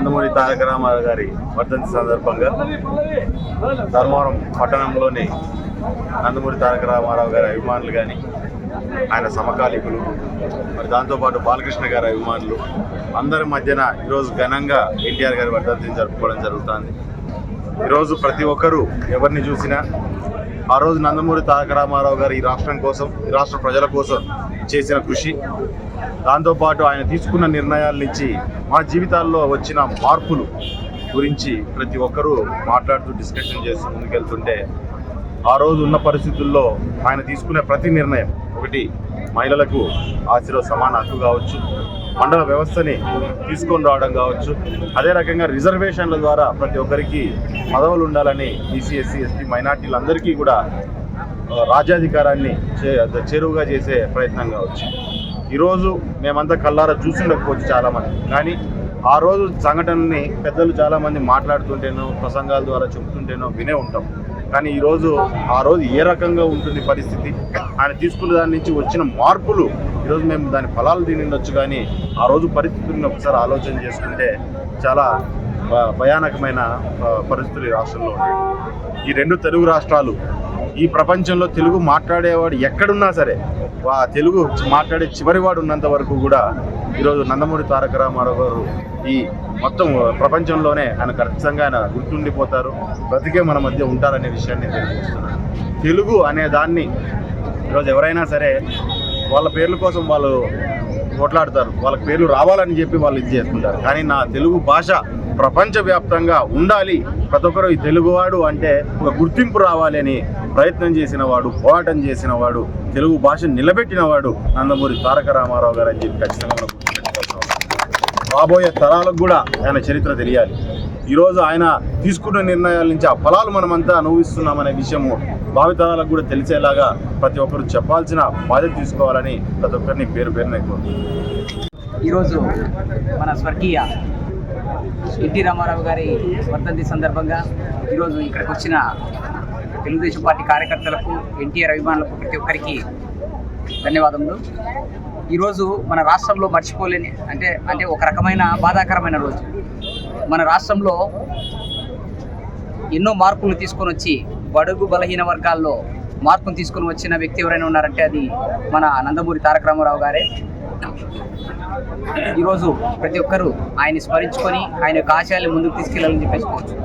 నందమూరి తారక రామారావు గారి వర్ధంతి సందర్భంగా ధర్మవరం పట్టణంలోని నందమూరి తారక రామారావు గారి అభిమానులు కానీ ఆయన సమకాలీకులు మరి దాంతోపాటు బాలకృష్ణ గారి అభిమానులు అందరి మధ్యన ఈరోజు ఘనంగా ఎన్టీఆర్ గారి వర్ధంతిని జరుపుకోవడం జరుగుతుంది. ఈరోజు ప్రతి ఒక్కరూ ఎవరిని చూసినా ఆ రోజు నందమూరి తారక రామారావు గారు ఈ రాష్ట్రం కోసం, ఈ రాష్ట్ర ప్రజల కోసం చేసిన కృషి, దాంతోపాటు ఆయన తీసుకున్న నిర్ణయాల నుంచి మా జీవితాల్లో వచ్చిన మార్పులు గురించి ప్రతి ఒక్కరూ మాట్లాడుతూ డిస్కషన్ చేస్తూ ముందుకెళ్తుంటే, ఆ రోజు ఉన్న పరిస్థితుల్లో ఆయన తీసుకునే ప్రతి నిర్ణయం, ఒకటి మహిళలకు ఆస్తిలో సమాన హక్కు కావచ్చు, మండల వ్యవస్థని తీసుకొని రావడం కావచ్చు, అదే రకంగా రిజర్వేషన్ల ద్వారా ప్రతి ఒక్కరికి పదవులు ఉండాలని బీసీ, ఎస్సీ, ఎస్టీ మైనార్టీలందరికీ కూడా రాజ్యాధికారాన్ని చేరువుగా చేసే ప్రయత్నం కావచ్చు. ఈరోజు మేమంతా కళ్ళారా చూస్తుండకపోవచ్చు చాలామంది, కానీ ఆ రోజు సంఘటనని పెద్దలు చాలామంది మాట్లాడుతుంటేనో ప్రసంగాల ద్వారా చెబుతుంటేనో వినే ఉంటాం. కానీ ఈరోజు ఆ రోజు ఏ రకంగా ఉంటుంది పరిస్థితి, ఆయన తీసుకున్న దాని నుంచి వచ్చిన మార్పులు ఈరోజు మేము దాని ఫలాలు తినిండొచ్చు, కానీ ఆ రోజు పరిస్థితులను ఒకసారి ఆలోచన చేసుకుంటే చాలా భయానకమైన పరిస్థితులు ఈ రాష్ట్రంలో ఉన్నాయి. ఈ రెండు తెలుగు రాష్ట్రాలు, ఈ ప్రపంచంలో తెలుగు మాట్లాడేవాడు ఎక్కడున్నా సరే తెలుగు మాట్లాడే చివరివాడు ఉన్నంత వరకు కూడా ఈరోజు నందమూరి తారక రామారావు గారు ఈ మొత్తం ప్రపంచంలోనే ఆయన ఖచ్చితంగా ఆయన గుర్తుండిపోతారు, బ్రతికే మన మధ్య ఉంటారనే విషయాన్ని తెలియజేస్తున్నాను. తెలుగు అనే దాన్ని ఈరోజు ఎవరైనా సరే వాళ్ళ పేర్ల కోసం వాళ్ళు కొట్లాడతారు, వాళ్ళకి పేర్లు రావాలని చెప్పి వాళ్ళు ఇది చేసుకుంటారు. కానీ నా తెలుగు భాష ప్రపంచవ్యాప్తంగా ఉండాలి, ప్రతి ఒక్కరు ఈ తెలుగువాడు అంటే ఒక గుర్తింపు రావాలి అని ప్రయత్నం చేసిన వాడు, పోరాటం చేసిన వాడు, తెలుగు భాషను నిలబెట్టిన వాడు నందమూరి తారక రామారావు గారు అని చెప్పి ఖచ్చితంగా మనం గుర్తుపెట్టుకోవాలి. రాబోయే తరాలకు కూడా ఆయన చరిత్ర తెలియాలి. ఈరోజు ఆయన తీసుకున్న నిర్ణయాల నుంచి ఆ ఫలాలు మనమంతా అనుభవిస్తున్నామనే విషయము భావితరాలకు కూడా తెలిసేలాగా ప్రతి ఒక్కరు చెప్పాల్సిన బాధ్యత తీసుకోవాలని ప్రతి ఒక్కరిని పేరు పేరున ఈరోజు మన స్వర్గీయ ఎన్టీ రామారావు గారి వర్ధంతి సందర్భంగా ఈరోజు ఇక్కడికి వచ్చిన తెలుగుదేశం పార్టీ కార్యకర్తలకు, ఎన్టీఆర్ అభిమానులకు ప్రతి ఒక్కరికి ధన్యవాదములు. ఈరోజు మన రాష్ట్రంలో మర్చిపోలేని అంటే ఒక రకమైన బాధాకరమైన రోజు. మన రాష్ట్రంలో ఎన్నో మార్పులు తీసుకొని వచ్చి బడుగు బలహీన వర్గాల్లో మార్పును తీసుకొని వచ్చిన వ్యక్తి ఎవరైనా ఉన్నారంటే అది మన నందమూరి తారక రామారావు గారే. ఈరోజు ప్రతి ఒక్కరూ ఆయన్ని స్మరించుకొని ఆయన యొక్క ఆశయాల్ని ముందుకు తీసుకెళ్లాలని చెప్పేసుకోవచ్చు.